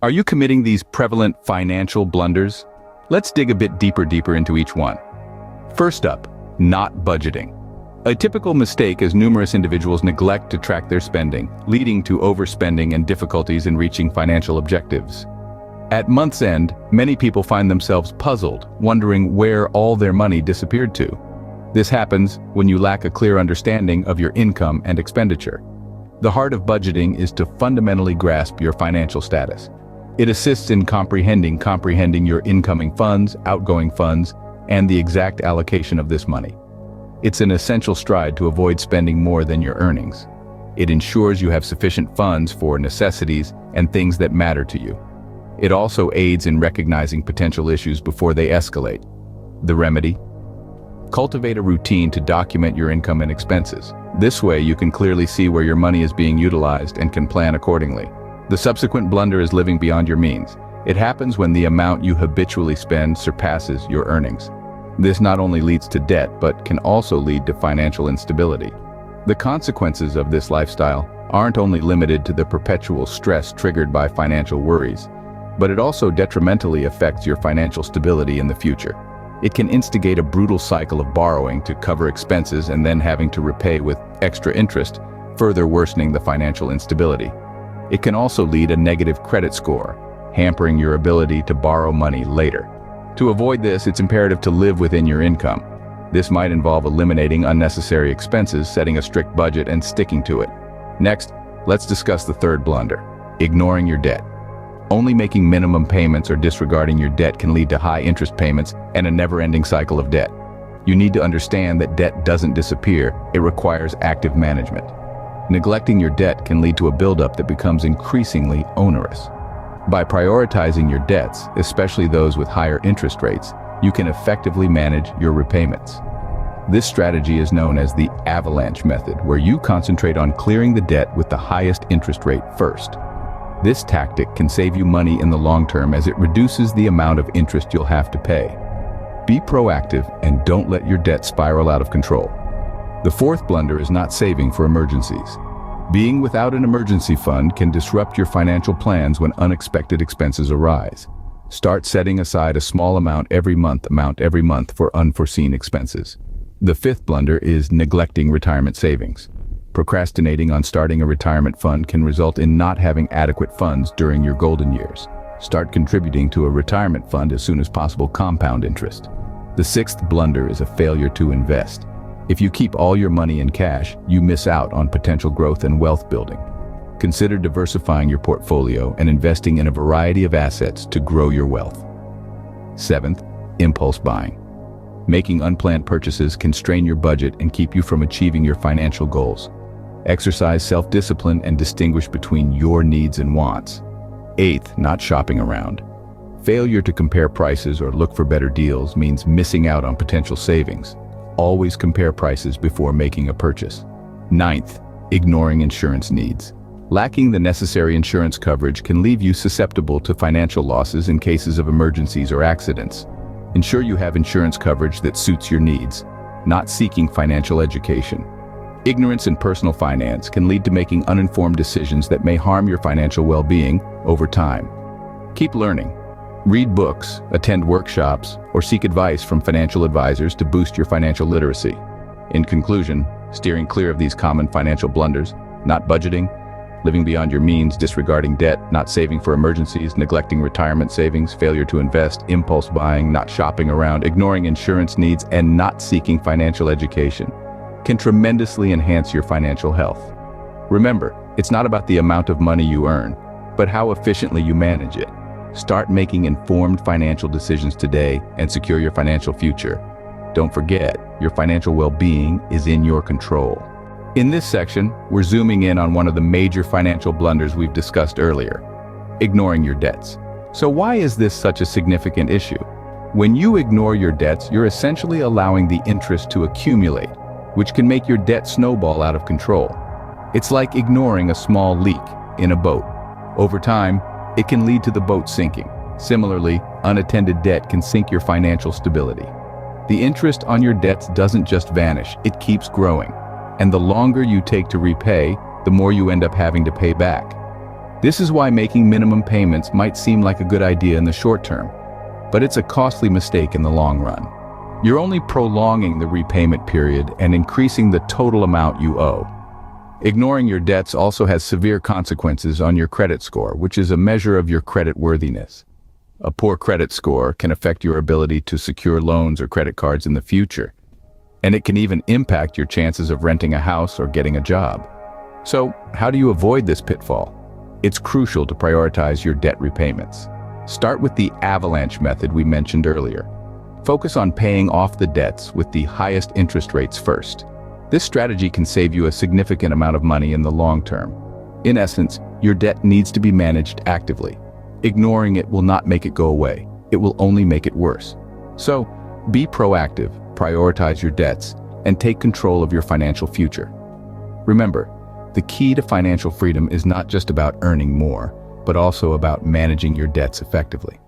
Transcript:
Are you committing these prevalent financial blunders? Let's dig a bit deeper into each one. First up, not budgeting. A typical mistake is numerous individuals neglect to track their spending, leading to overspending and difficulties in reaching financial objectives. At month's end, many people find themselves puzzled, wondering where all their money disappeared to. This happens when you lack a clear understanding of your income and expenditure. The heart of budgeting is to fundamentally grasp your financial status. It assists in comprehending your incoming funds, outgoing funds, and the exact allocation of this money. It's an essential stride to avoid spending more than your earnings. It ensures you have sufficient funds for necessities and things that matter to you. It also aids in recognizing potential issues before they escalate. The remedy? Cultivate a routine to document your income and expenses. This way you can clearly see where your money is being utilized and can plan accordingly. The subsequent blunder is living beyond your means. It happens when the amount you habitually spend surpasses your earnings. This not only leads to debt, but can also lead to financial instability. The consequences of this lifestyle aren't only limited to the perpetual stress triggered by financial worries, but it also detrimentally affects your financial stability in the future. It can instigate a brutal cycle of borrowing to cover expenses and then having to repay with extra interest, further worsening the financial instability. It can also lead a negative credit score, hampering your ability to borrow money later. To avoid this, it's imperative to live within your income. This might involve eliminating unnecessary expenses, setting a strict budget, and sticking to it. Next, let's discuss the third blunder: ignoring your debt. Only making minimum payments or disregarding your debt can lead to high interest payments and a never-ending cycle of debt. You need to understand that debt doesn't disappear, it requires active management. Neglecting your debt can lead to a buildup that becomes increasingly onerous. By prioritizing your debts, especially those with higher interest rates, you can effectively manage your repayments. This strategy is known as the avalanche method, where you concentrate on clearing the debt with the highest interest rate first. This tactic can save you money in the long term as it reduces the amount of interest you'll have to pay. Be proactive and don't let your debt spiral out of control. The fourth blunder is not saving for emergencies. Being without an emergency fund can disrupt your financial plans when unexpected expenses arise. Start setting aside a small amount every month for unforeseen expenses. The fifth blunder is neglecting retirement savings. Procrastinating on starting a retirement fund can result in not having adequate funds during your golden years. Start contributing to a retirement fund as soon as possible. Compound interest. The sixth blunder is a failure to invest. If you keep all your money in cash, you miss out on potential growth and wealth building. Consider diversifying your portfolio and investing in a variety of assets to grow your wealth. Seventh, impulse buying. Making unplanned purchases can strain your budget and keep you from achieving your financial goals. Exercise self-discipline and distinguish between your needs and wants. Eighth, not shopping around. Failure to compare prices or look for better deals means missing out on potential savings. Always compare prices before making a purchase. Ninth, ignoring insurance needs. Lacking the necessary insurance coverage can leave you susceptible to financial losses in cases of emergencies or accidents. Ensure you have insurance coverage that suits your needs, not seeking financial education. Ignorance in personal finance can lead to making uninformed decisions that may harm your financial well-being over time. Keep learning. Read books, attend workshops, or seek advice from financial advisors to boost your financial literacy. In conclusion, steering clear of these common financial blunders: not budgeting, living beyond your means, disregarding debt, not saving for emergencies, neglecting retirement savings, failure to invest, impulse buying, not shopping around, ignoring insurance needs, and not seeking financial education can tremendously enhance your financial health. Remember, it's not about the amount of money you earn, but how efficiently you manage it. Start making informed financial decisions today and secure your financial future. Don't forget, your financial well-being is in your control. In this section, we're zooming in on one of the major financial blunders we've discussed earlier: ignoring your debts. So why is this such a significant issue? When you ignore your debts, you're essentially allowing the interest to accumulate, which can make your debt snowball out of control. It's like ignoring a small leak in a boat. Over time, it can lead to the boat sinking. Similarly, unattended debt can sink your financial stability. The interest on your debts doesn't just vanish, it keeps growing. And the longer you take to repay, the more you end up having to pay back. This is why making minimum payments might seem like a good idea in the short term, but it's a costly mistake in the long run. You're only prolonging the repayment period and increasing the total amount you owe. Ignoring your debts also has severe consequences on your credit score, which is a measure of your credit worthiness. A poor credit score can affect your ability to secure loans or credit cards in the future, and it can even impact your chances of renting a house or getting a job. So, how do you avoid this pitfall? It's crucial to prioritize your debt repayments. Start with the avalanche method we mentioned earlier. Focus on paying off the debts with the highest interest rates first. This strategy can save you a significant amount of money in the long term. In essence, your debt needs to be managed actively. Ignoring it will not make it go away. It will only make it worse. So, be proactive, prioritize your debts, and take control of your financial future. Remember, the key to financial freedom is not just about earning more, but also about managing your debts effectively.